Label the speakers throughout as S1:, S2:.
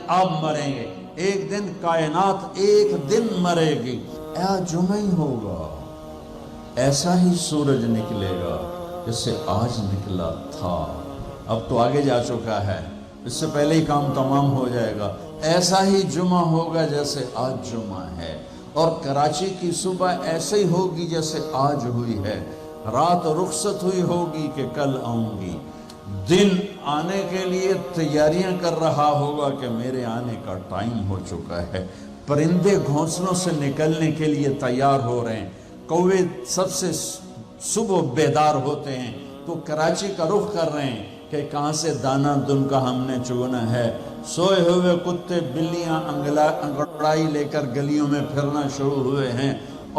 S1: آپ مریں گے، ایک دن کائنات ایک دن مرے گی، آج جمعہ ہی ہوگا، ایسا ہی سورج نکلے گا جیسے آج نکلا تھا، اب تو آگے جا چکا ہے، اس سے پہلے ہی کام تمام ہو جائے گا، ایسا ہی جمعہ ہوگا جیسے آج جمعہ ہے، اور کراچی کی صبح ایسے ہی ہوگی جیسے آج ہوئی ہے، رات رخصت ہوئی ہوگی کہ کل آؤں گی، دن آنے کے لیے تیاریاں کر رہا ہوگا کہ میرے آنے کا ٹائم ہو چکا ہے، پرندے گھونسلوں سے نکلنے کے لیے تیار ہو رہے ہیں، کوے سب سے صبح بیدار ہوتے ہیں تو کراچی کا رخ کر رہے ہیں کہ کہاں سے دانہ دن کا ہم نے چگنا ہے، سوئے ہوئے کتے بلیاں انگڑائی لے کر گلیوں میں پھرنا شروع ہوئے ہیں،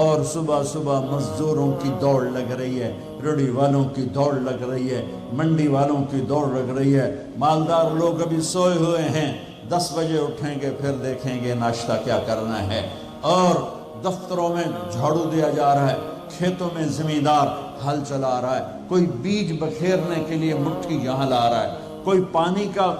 S1: اور صبح صبح مزدوروں کی دوڑ لگ رہی ہے، ریڑھی والوں کی دوڑ لگ رہی ہے، منڈی والوں کی دوڑ لگ رہی ہے، مالدار لوگ ابھی سوئے ہوئے ہیں، 10 بجے اٹھیں گے پھر دیکھیں گے ناشتہ کیا کرنا ہے، اور دفتروں میں جھاڑو دیا جا رہا ہے، کھیتوں میں زمیندار ہل چلا رہا ہے، کوئی بیج بکھیرنے کے لیے مٹھی یہاں لا رہا ہے، کوئی پانی کا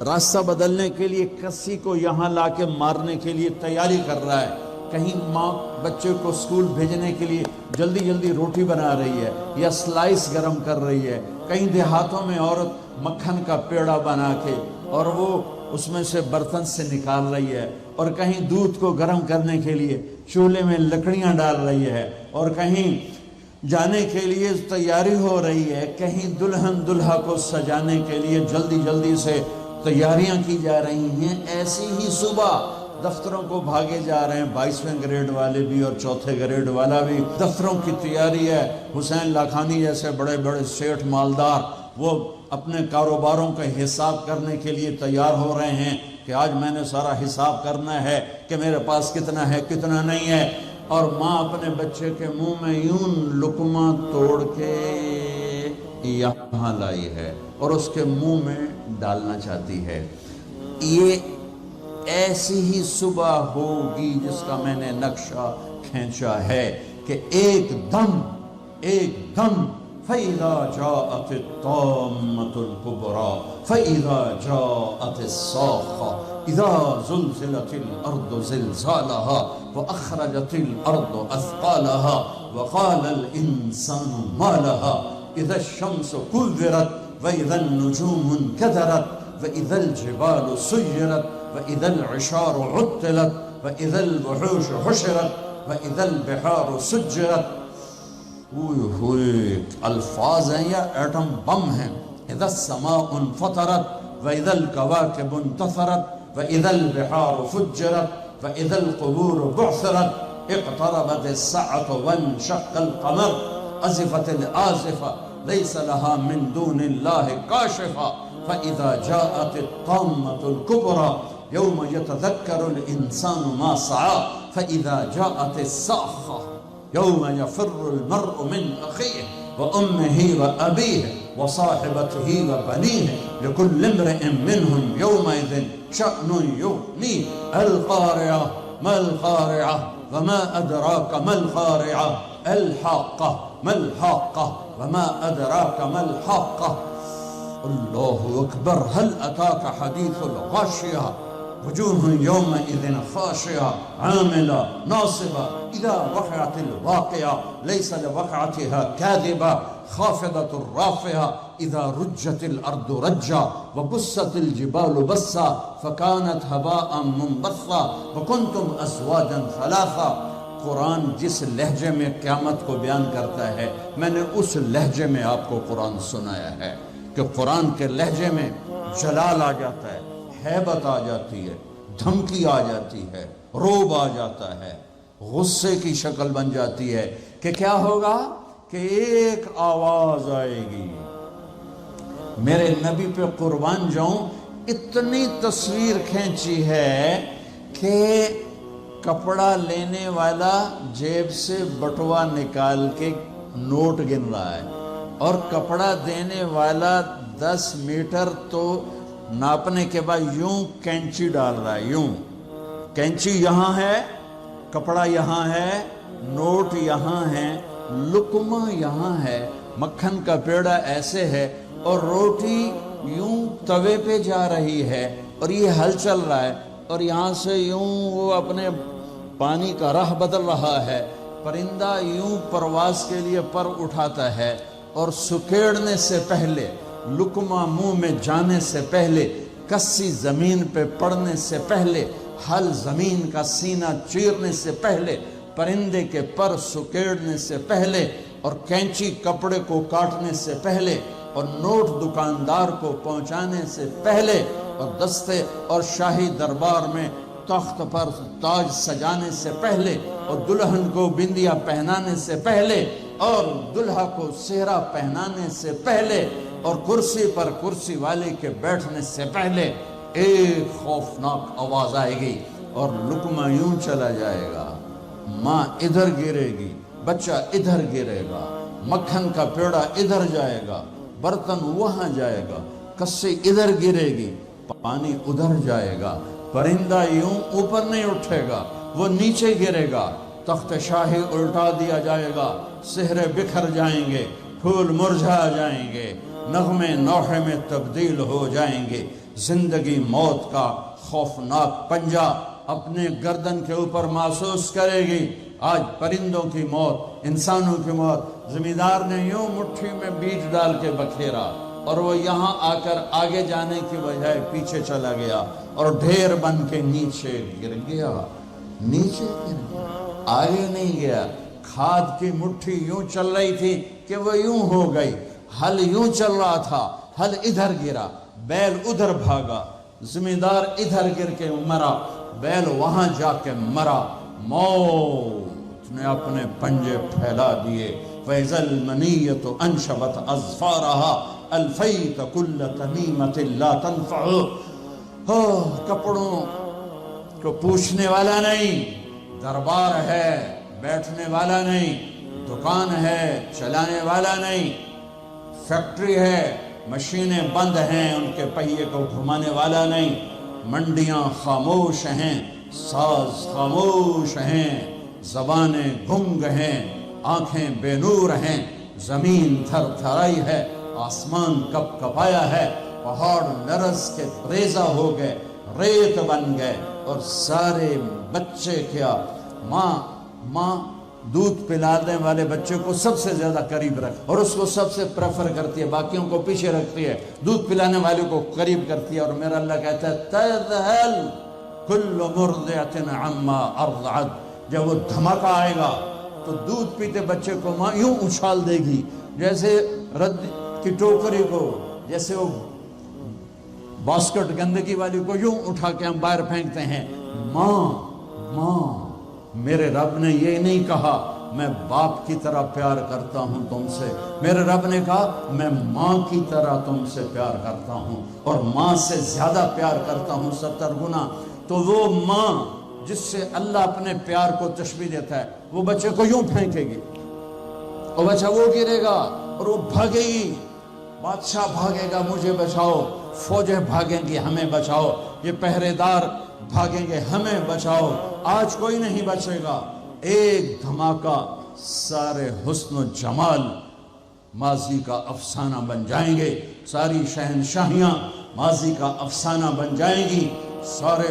S1: راستہ بدلنے کے لیے کسی کو یہاں لا کے مارنے کے لیے تیاری کر رہا ہے، کہیں ماں بچے کو سکول بھیجنے کے لیے جلدی جلدی روٹی بنا رہی ہے یا سلائس گرم کر رہی ہے، کہیں دیہاتوں میں عورت مکھن کا پیڑا بنا کے اور وہ اس میں سے برتن سے نکال رہی ہے، اور کہیں دودھ کو گرم کرنے کے لیے چولہے میں لکڑیاں ڈال رہی ہے، اور کہیں جانے کے لیے تیاری ہو رہی ہے، کہیں دلہن دلہا کو سجانے کے لیے جلدی جلدی سے تیاریاں کی جا رہی ہیں، ایسی ہی صبح دفتروں کو بھاگے جا رہے ہیں، 22ویں گریڈ والے بھی اور 4تھے گریڈ والا بھی، دفتروں کی تیاری ہے، حسین لاکھانی جیسے بڑے بڑے سیٹھ مالدار وہ اپنے کاروباروں کا حساب کرنے کے لیے تیار ہو رہے ہیں کہ آج میں نے سارا حساب کرنا ہے کہ میرے پاس کتنا ہے کتنا نہیں ہے، اور ماں اپنے بچے کے منہ میں یوں لقمہ توڑ کے یہاں لائی ہے اور اس کے منہ میں ڈالنا چاہتی ہے، یہ ایسی ہی صبح ہوگی جس کا میں نے نقشہ کھینچا ہے کہ ایک دم فَإِذَا جَاءَتِ الطَّامَّةُ الْكُبْرَى فَإِذَا جَاءَتِ الصَّاخَّةُ إِذَا زُلْزِلَتِ الْأَرْضُ زِلْزَالَهَا وَأَخْرَجَتِ الْأَرْضُ أَثْقَالَهَا وَقَالَ الْإِنسَانُ مَا لَهَا إِذَا الشَّمْسُ كُوِّرَتْ وَإِذَا النُّجُومُ انكَدَرَتْ وَإِذَا الْجِبَالُ سُيِّرَتْ وَإِذَا الْعِشَارُ عُطِّلَتْ وَإِذَا الْوُحُوشُ حُشِرَتْ وَإِذَا الْبِحَارُ سُجِّرَتْ، الفاظ ہیں یا ایٹم بم ہیں، اذا السماء انفطرت واذا الكواكب انتثرت واذا البحار فجرت واذا القبور بعثرت اقتربت الساعة وانشق القمر ازفت الآزفة ليس لها من دون الله كاشفة فاذا جاءت الطامة الكبرى يوم يتذكر الانسان ما سعى فاذا جاءت الصاخة يوم يفر المرء من أخيه وأمه وأبيه وصاحبته وبنيه لكل امرئ منهم يومئذ شأن يغنيه القارعة ما القارعة وما أدراك ما القارعة الحاقة ما الحاقة وما أدراك ما الحاقة الله أكبر هل أتاك حديث الغاشية وجوه يومئذ خاشعة عاملة ناصبة إذا وقعت الواقعة ليس لوقعتها كاذبة خافضة رافعة إذا رجت الأرض رجا وبست الجبال بسا فكانت هباء منبثا وكنتم أزواجا ثلاثا۔ قرآن جس لہجے میں قیامت کو بیان کرتا ہے میں نے اس لہجے میں آپ کو قرآن سنایا ہے کہ قرآن کے لہجے میں جلال آ جاتا ہے، ہیبت آ جاتی ہے، دھمکی آ جاتی ہے، روب آ جاتا ہے، غصے کی شکل بن جاتی ہے کہ کیا ہوگا کہ ایک آواز آئے گی، میرے نبی پہ قربان جاؤں اتنی تصویر کھینچی ہے کہ کپڑا لینے والا جیب سے بٹوا نکال کے نوٹ گن رہا ہے اور کپڑا دینے والا 10 میٹر تو ناپنے کے بعد یوں کینچی ڈال رہا ہے، یوں کینچی یہاں ہے، کپڑا یہاں ہے، نوٹ یہاں ہے، لقمہ یہاں ہے، مکھن کا پیڑا ایسے ہے اور روٹی یوں توے پہ جا رہی ہے اور یہ ہل چل رہا ہے اور یہاں سے یوں وہ اپنے پانی کا راہ بدل رہا ہے، پرندہ یوں پرواز کے لیے پر اٹھاتا ہے اور سکیڑنے سے پہلے، لقمہ منہ میں جانے سے پہلے، کسی زمین پہ پڑنے سے پہلے، ہل زمین کا سینہ چیرنے سے پہلے، پرندے کے پر سکیڑنے سے پہلے، اور کینچی کپڑے کو کاٹنے سے پہلے، اور نوٹ دکاندار کو پہنچانے سے پہلے، اور دستے اور شاہی دربار میں تخت پر تاج سجانے سے پہلے، اور دلہن کو بندیا پہنانے سے پہلے، اور دلہا کو سہرا پہنانے سے پہلے، اور کرسی پر کرسی والے کے بیٹھنے سے پہلے ایک خوفناک آواز آئے گی اور لقمہ یوں چلا جائے گا، ماں ادھر گرے گی، بچہ ادھر گرے گا، مکھن کا پیڑا ادھر جائے گا، برتن وہاں جائے گا، کسی ادھر گرے گی، پانی ادھر جائے گا، پرندہ یوں اوپر نہیں اٹھے گا، وہ نیچے گرے گا، تخت شاہی الٹا دیا جائے گا، سہرے بکھر جائیں گے، پھول مرجھا جائیں گے، نغمے نوحے میں تبدیل ہو جائیں گے، زندگی موت کا خوفناک پنجہ اپنے گردن کے اوپر محسوس کرے گی۔ آج پرندوں کی موت، انسانوں کی موت، زمیندار نے یوں مٹھی میں بیج ڈال کے بکھیرا اور وہ یہاں آ کر آگے جانے کی بجائے پیچھے چلا گیا اور ڈھیر بن کے نیچے گر گیا، نیچے گر گیا، آگے نہیں گیا۔ کھاد کی مٹھی یوں چل رہی تھی کہ وہ یوں ہو گئی، ہل یوں چل رہا تھا، ہل ادھر گرا، بیل ادھر بھاگا، زمیندار ادھر گر کے مرا، بیل وہاں جا کے مرا، موت نے اپنے پنجے پھیلا دیے۔ فَإِذَا الْمَنِيَّةُ أَنْشَبَتْ أَظْفَارَهَا أَلْفَيْتَ كُلَّ تَمِيمَةٍ لَا تَنْفَعُ۔ کپڑوں کو پوچھنے والا نہیں، دربار ہے بیٹھنے والا نہیں، دکان ہے چلانے والا نہیں، فیکٹری ہے مشینیں بند ہیں ان کے پہیے کو گھمانے والا نہیں، منڈیاں خاموش ہیں، ساز خاموش ہیں، زبانیں گنگ ہیں، آنکھیں بے نور ہیں، زمین تھر تھرائی ہے، آسمان کپ کپایا ہے، پہاڑ لرز کے ریزہ ہو گئے، ریت بن گئے، اور سارے بچے کیا، ماں دودھ پلانے والے بچے کو سب سے زیادہ قریب رکھ اور اس کو سب سے پریفر کرتی ہے، باقیوں کو پیچھے رکھتی ہے، دودھ پلانے والے کو قریب کرتی ہے۔ اور میرا اللہ کہتا ہے تذہل کل مرضعۃ عما ارضعت، جب وہ دھماکہ آئے گا تو دودھ پیتے بچے کو ماں یوں اچھال دے گی جیسے رد کی ٹوکری کو، جیسے وہ باسکٹ گندگی والی کو یوں اٹھا کے ہم باہر پھینکتے ہیں۔ ماں میرے رب نے یہ نہیں کہا میں باپ کی طرح پیار کرتا ہوں تم سے، میرے رب نے کہا میں ماں کی طرح تم سے پیار کرتا ہوں، اور ماں سے زیادہ پیار کرتا ہوں 70 گنا۔ تو وہ ماں جس سے اللہ اپنے پیار کو تشبیہ دیتا ہے، وہ بچے کو یوں پھینکے گی اور بچہ وہ گرے گا اور وہ بھاگے گی، بادشاہ بھاگے گا مجھے بچاؤ، فوجیں بھاگیں گی ہمیں بچاؤ، یہ پہرے دار بھاگیں گے ہمیں بچاؤ۔ آج کوئی نہیں بچے گا، ایک دھماکہ سارے حسن و جمال ماضی کا افسانہ بن جائیں گے، ساری شہنشاہیاں ماضی کا افسانہ بن جائیں گی، سارے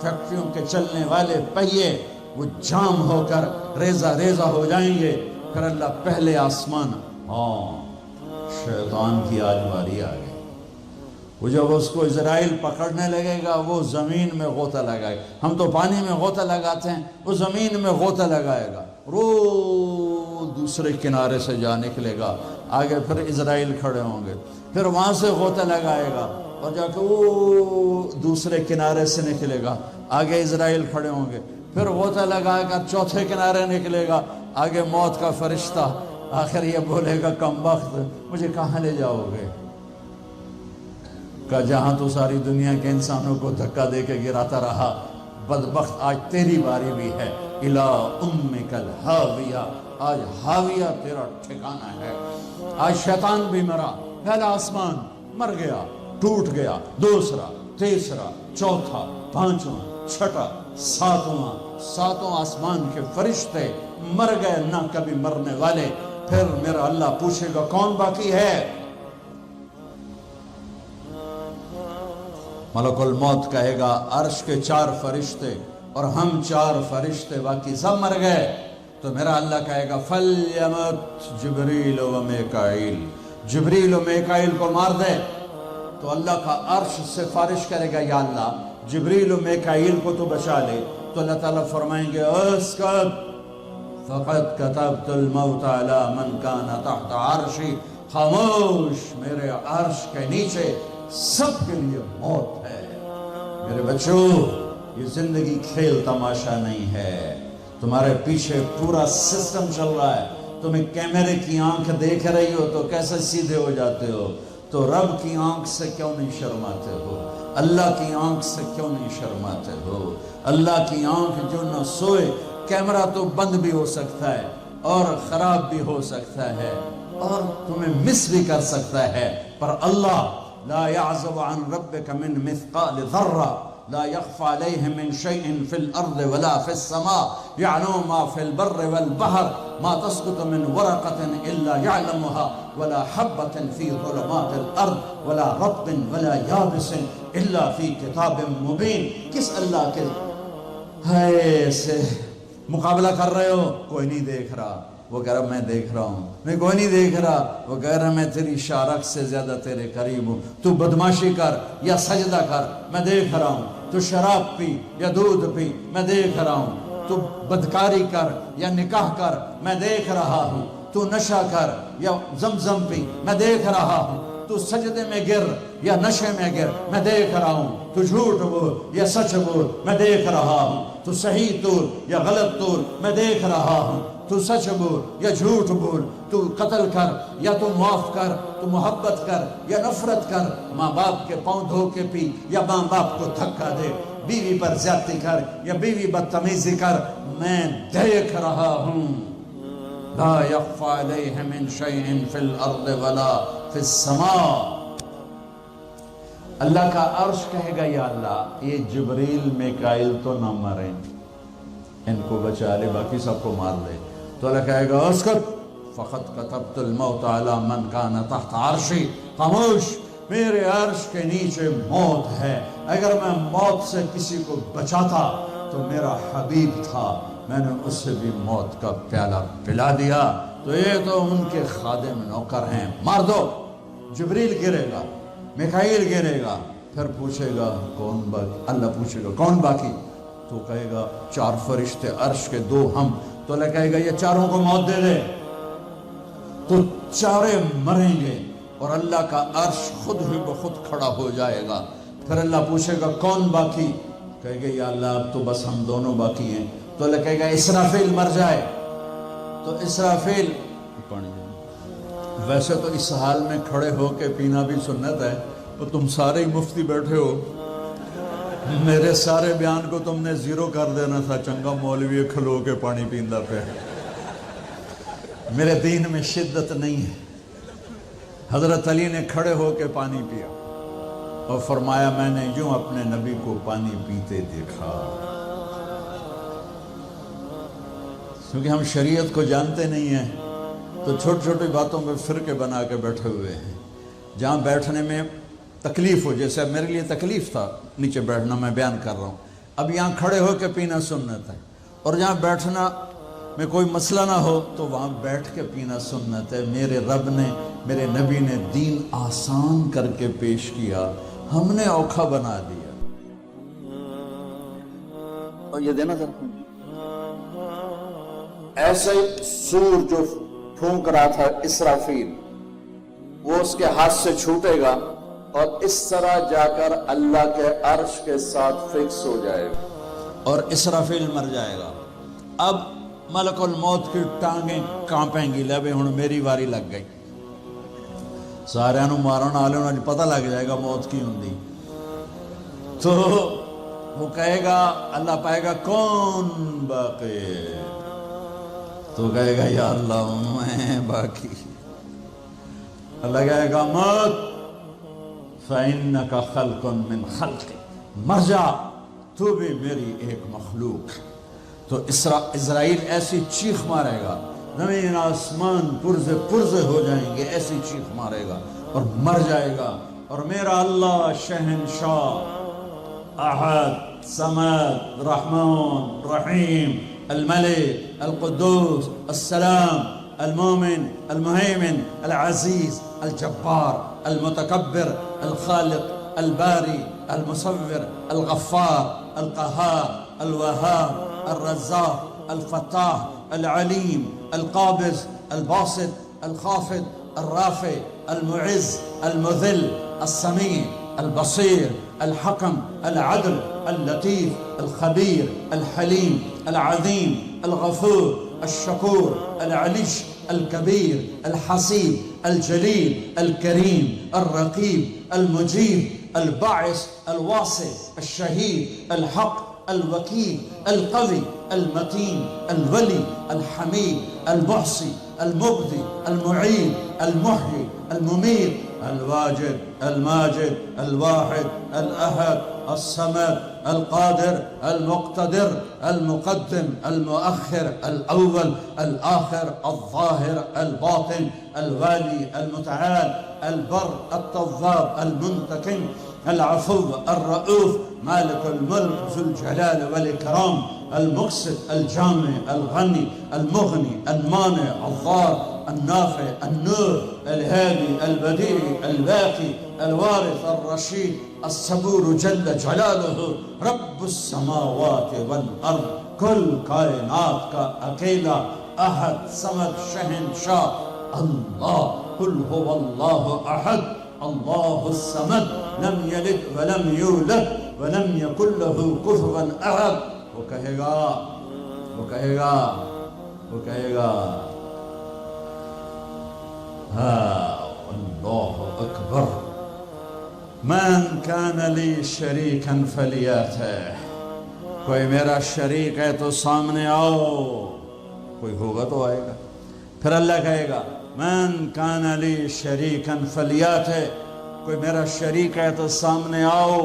S1: فیکٹریوں کے چلنے والے پہیے وہ جام ہو کر ریزہ ریزہ ہو جائیں گے۔ پھر اللہ پہلے آسمان، شیطان کی آج باری آ گئی، وہ جب اس کو اسرائیل پکڑنے لگے گا وہ زمین میں غوطہ لگائے گا، ہم تو پانی میں غوطہ لگاتے ہیں، وہ زمین میں غوطہ لگائے گا، دوسرے کنارے سے جا نکلے گا، آگے پھر اسرائیل کھڑے ہوں گے، پھر وہاں سے غوطہ لگائے گا اور جا کے وہ دوسرے کنارے سے نکلے گا، آگے اسرائیل کھڑے ہوں گے، پھر غوطہ لگائے گا، چوتھے کنارے نکلے گا، آگے موت کا فرشتہ، آخر یہ بولے گا کم بخت مجھے کہاں لے جاؤ گے؟ کہ جہاں تو ساری دنیا کے انسانوں کو دھکا دے کے گراتا رہا، بدبخت آج تیری باری بھی ہے، الہ امک الہاویہ، آج ہاویہ تیرا ٹھکانہ ہے۔ آج شیطان بھی مرا، پہلا آسمان مر گیا، ٹوٹ گیا، دوسرا، تیسرا، چوتھا، پانچواں، چھٹا، ساتوں آسمان کے فرشتے مر گئے، نہ کبھی مرنے والے۔ پھر میرا اللہ پوچھے گا کون باقی ہے؟ ملک الموت کہے گا عرش کے 4 فرشتے اور ہم 4 فرشتے باقی سب مر گئے، تو میرا اللہ کہے گا فَلْيَمُتْ جبریل و میکائیل، جبریل و میکائیل کو مار دے۔ تو اللہ کا عرش سفارش کرے گا یا اللہ جبریل و میکائیل کو تو بچا لے، تو اللہ تعالیٰ فرمائیں گے اسکت فقد كتبت الموت على من كان تحت عرشی، خاموش، میرے عرش کے نیچے سب کے لیے موت ہے۔ میرے بچوں، یہ زندگی کھیل تماشا نہیں ہے، تمہارے پیچھے پورا سسٹم چل رہا ہے۔ تمہیں کیمرے کی آنکھ دیکھ رہی ہو تو کیسے سیدھے ہو جاتے ہو؟ تو رب کی آنکھ سے کیوں نہیں شرماتے ہو؟ اللہ کی آنکھ سے کیوں نہیں شرماتے ہو؟ اللہ کی آنکھ جو نہ سوئے، کیمرہ تو بند بھی ہو سکتا ہے اور خراب بھی ہو سکتا ہے اور تمہیں مس بھی کر سکتا ہے، پر اللہ لا يعزب عن ربك من مثقال ذرة لا يخفى عليه من شيء في الأرض ولا في السماء يعلم ما في البر والبحر ما تسقط من ورقة إلا يعلمها ولا حبة في ظلمات الأرض ولا رطب ولا يابس إلا في كتاب مبين۔ کس اللہ کے ہے سے مقابلہ کر رہے ہو؟ کوئی نہیں دیکھ رہا، وہ کہہ رہا میں دیکھ رہا ہوں۔ میں کوئی نہیں دیکھ رہا، وہ کہہ رہا میں تیری شارک سے زیادہ تیرے قریب ہوں۔ تو بدماشی کر یا سجدہ کر، میں دیکھ رہا ہوں۔ تو شراب پی یا دودھ پی، میں دیکھ رہا ہوں۔ تو بدکاری کر یا نکاح کر، میں دیکھ رہا ہوں۔ تو نشہ کر یا زمزم پی، میں دیکھ رہا ہوں۔ تو سجدے میں گر یا نشے میں گر، میں دیکھ رہا ہوں۔ تو جھوٹ بول یا سچ بول، میں دیکھ رہا ہوں۔ تو صحیح طور یا غلط طور، میں دیکھ رہا ہوں۔ تو سچ بول یا جھوٹ بول، تو قتل کر یا تو معاف کر، تو محبت کر یا نفرت کر، ماں باپ کے پاؤں دھو کے پی یا ماں باپ کو دھکا دے، بیوی پر زیادتی کر یا بیوی بدتمیزی کر، میں دیکھ رہا ہوں۔ لا يخفى عليه من شيء في الارض ولا في السماء۔ اللہ کا عرش کہے گا یا اللہ یہ جبریل میکائیل تو نہ مریں، ان کو بچا لے، باقی سب کو مار لے۔ تو اللہ کہے گا اسکت فقط كتبت الموت على من كان تحت عرشی، خاموش، میرے عرش کے نیچے موت ہے۔ اگر میں موت سے کسی کو بچاتا تو میرا حبیب تھا، میں نے اسے بھی موت کا پیالہ پلا دیا۔ تو یہ تو ان کے خادم نوکر ہیں، مار دو۔ جبریل گرے گا، میکائیل گرے گا، پھر پوچھے گا کون باقی؟ اللہ پوچھے گا کون باقی؟ تو کہے گا 4 فرشتے عرش کے 2 ہم۔ تو اللہ کہے گا یہ 4 کو موت دے دے، تو 4 مریں گے اور اللہ کا عرش خود ہی بخود کھڑا ہو جائے گا۔ پھر اللہ پوچھے گا کون باقی؟ کہے گا یا اللہ اب تو بس ہم دونوں باقی ہیں۔ تو اللہ کہے گا اسرافیل مر جائے۔ تو اسرافیل، ویسے تو اس حال میں کھڑے ہو کے پینا بھی سنت ہے، تو تم سارے ہی مفتی بیٹھے ہو، میرے سارے بیان کو تم نے زیرو کر دینا تھا، چنگا مولوی کھلو کے پانی پیندا پہ۔ میرے دین میں شدت نہیں ہے۔ حضرت علی نے کھڑے ہو کے پانی پیا اور فرمایا میں نے یوں اپنے نبی کو پانی پیتے دیکھا۔ کیونکہ ہم شریعت کو جانتے نہیں ہیں تو چھوٹی چھوٹی باتوں میں فرقے بنا کے بیٹھے ہوئے ہیں۔ جہاں بیٹھنے میں تکلیف ہو، جیسے میرے لیے تکلیف تھا نیچے بیٹھنا، میں بیان کر رہا ہوں، اب یہاں کھڑے ہو کے پینا سنت ہے، اور جہاں بیٹھنا میں کوئی مسئلہ نہ ہو تو وہاں بیٹھ کے پینا سنت ہے۔ میرے رب نے، میرے نبی نے دین آسان کر کے پیش کیا، ہم نے اوکھا بنا دیا۔ اور یہ دینا ذرا، ایسے سور جو پھونک رہا تھا اسرافیل، وہ اس کے ہاتھ سے چھوٹے گا اور اس طرح جا کر اللہ کے عرش کے ساتھ فکس ہو جائے گا اور اسرافیل مر جائے گا۔ اب ملک الموت کی ٹانگیں کانپیں گی، لے ہن میری واری لگ گئی، سارے نو مارن والے نو پتہ لگ جائے گا موت کی ہوندی۔ تو وہ کہے گا، اللہ پائے گا کون باقی؟ تو کہے گا یا اللہ میں باقی۔ اللہ کہے گا موت فَإِنَّكَ خَلْقٌ مِّن خَلْقِ، مر جا، تو بھی میری ایک مخلوق۔ تو اسرائیل ایسی چیخ مارے گا، زمین آسمان پرزے پرزے ہو جائیں گے، ایسی چیخ مارے گا اور مر جائے گا، اور میرا اللہ شہنشاہ أحد صمد رحمن رحيم الملك القدوس السلام المؤمن المهيمن العزيز الجبار المتكبر الخالق الباري المصور الغفار القهار الوهاب الرزاق الفتاح العليم القابض الباسط الخافض الرافع المعز المذل السميع البصير الحكم العدل اللطيف الخبير الحليم العظيم الغفور الشكور العليش الكبير الحسيب الجليل الكريم الرقيب المجيب الباعث الواصل الشهيد الحق الوكيل القوي المتين الولي الحميد المحصي المبدي المعين المحيي المميت الواجد الماجد الواحد الأحد الصمد القادر المقتدر المقدم المؤخر الأول الآخر الظاهر الباطن الوالي المتعال البر التواب المنتقم العفو الرؤوف مالك الملك ذو الجلال والإكرام المقسط الجامع الغني المغني المانع الضار النافع النور الهادي البديع الباقي الوارث الرشيد الصبور جل جلاله رب السماوات والأرض كل کائنات کا اکیلا احد صمد شہنشاہ اللہ قل هو الله احد الله الصمد لم يلد ولم يولد ولم يكن له كفوا احد. وہ کہے گا اللہ اکبر من کان لی شریکا فلیاتہ. کوئی میرا شریک ہے تو سامنے آؤ. کوئی ہوگا تو آئے گا. پھر اللہ کہے گا من کان لی شریکا فلیاتہ. کوئی میرا شریک ہے تو سامنے آؤ.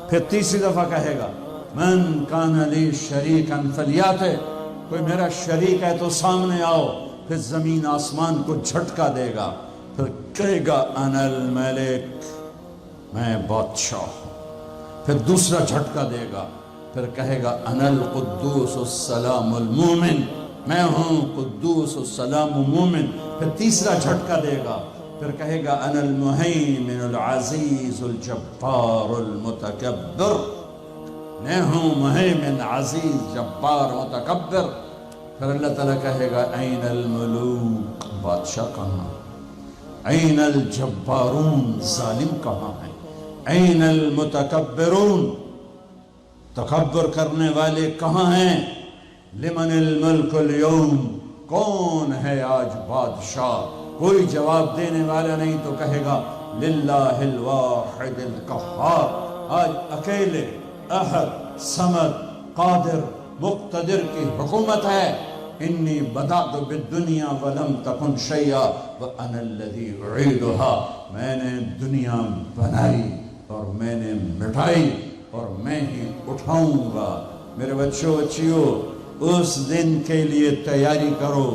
S1: پھر تیسری دفعہ کہے گا من کان لی شریکا فلیاتہ. کوئی میرا شریک ہے تو سامنے آؤ. پھر زمین آسمان کو جھٹکا دے گا. پھر کہے گا انا الملک، میں بادشاہ. پھر دوسرا جھٹکا دے گا. پھر کہے گا انا القدوس السلام المومن، میں ہوں قدوس السلام مومن. پھر تیسرا جھٹکا دے گا. پھر کہے گا انا المہیمن العزیز الجبار المتکبر، میں ہوں مہیمن عزیز جبار متکبر. پھر اللہ تعالیٰ کہے گا این الملوک، بادشاہ کہاں؟ این الجبارون، ظالم کہاں ہیں؟ این المتکبرون، تکبر کرنے والے کہاں ہیں؟ لمن الملک اليوم، کون ہے آج بادشاہ؟ کوئی جواب دینے والا نہیں. تو کہے گا للہ الواحد القہار، آج اکیلے احد صمد قادر مقتدر کی حکومت ہے. انی بدأت بالدنیا ولم تکن شیئا وانا الذی اعیدها. میں نے دنیا بنائی اور میں نے مٹائی اور میں ہی اٹھاؤں گا. میرے بچیوں اس دن کے لیے تیاری کرو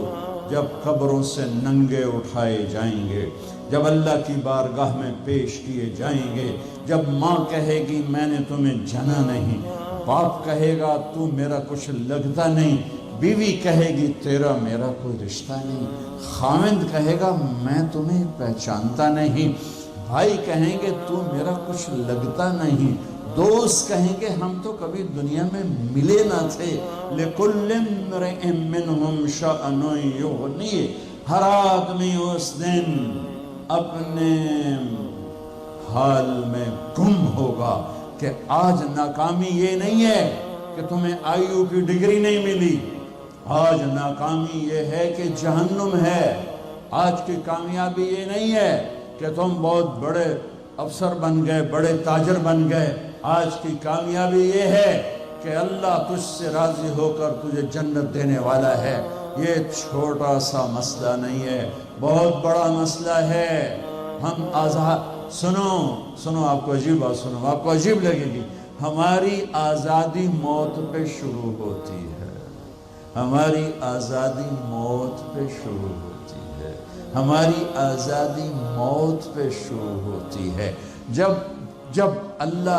S1: جب قبروں سے ننگے اٹھائے جائیں گے، جب اللہ کی بارگاہ میں پیش کیے جائیں گے. جب ماں کہے گی میں نے تمہیں جنا نہیں، باپ کہے گا تو میرا کچھ لگتا نہیں، بیوی کہے گی تیرا میرا کوئی رشتہ نہیں، خاوند کہے گا میں تمہیں پہچانتا نہیں، بھائی کہیں گے تو میرا کچھ لگتا نہیں، دوست کہیں گے ہم تو کبھی دنیا میں ملے نہ تھے. لِكُلِّ امْرِئٍ مِّنْهُمْ شَأْنٌ يُغْنِيهِ. ہر آدمی اس دن اپنے حال میں گم ہوگا کہ آج ناکامی یہ نہیں ہے کہ تمہیں IU کی ڈگری نہیں ملی. آج ناکامی یہ ہے کہ جہنم ہے. آج کی کامیابی یہ نہیں ہے کہ تم بہت بڑے افسر بن گئے، بڑے تاجر بن گئے. آج کی کامیابی یہ ہے کہ اللہ تجھ سے راضی ہو کر تجھے جنت دینے والا ہے. یہ چھوٹا سا مسئلہ نہیں ہے، بہت بڑا مسئلہ ہے. ہم آزاد سنو آپ کو عجیب بات سنو، آپ کو عجیب لگے گی. ہماری آزادی موت پہ شروع ہوتی ہے. ہماری آزادی موت پہ شروع ہوتی ہے. ہماری آزادی موت پہ شروع ہوتی ہے. جب اللہ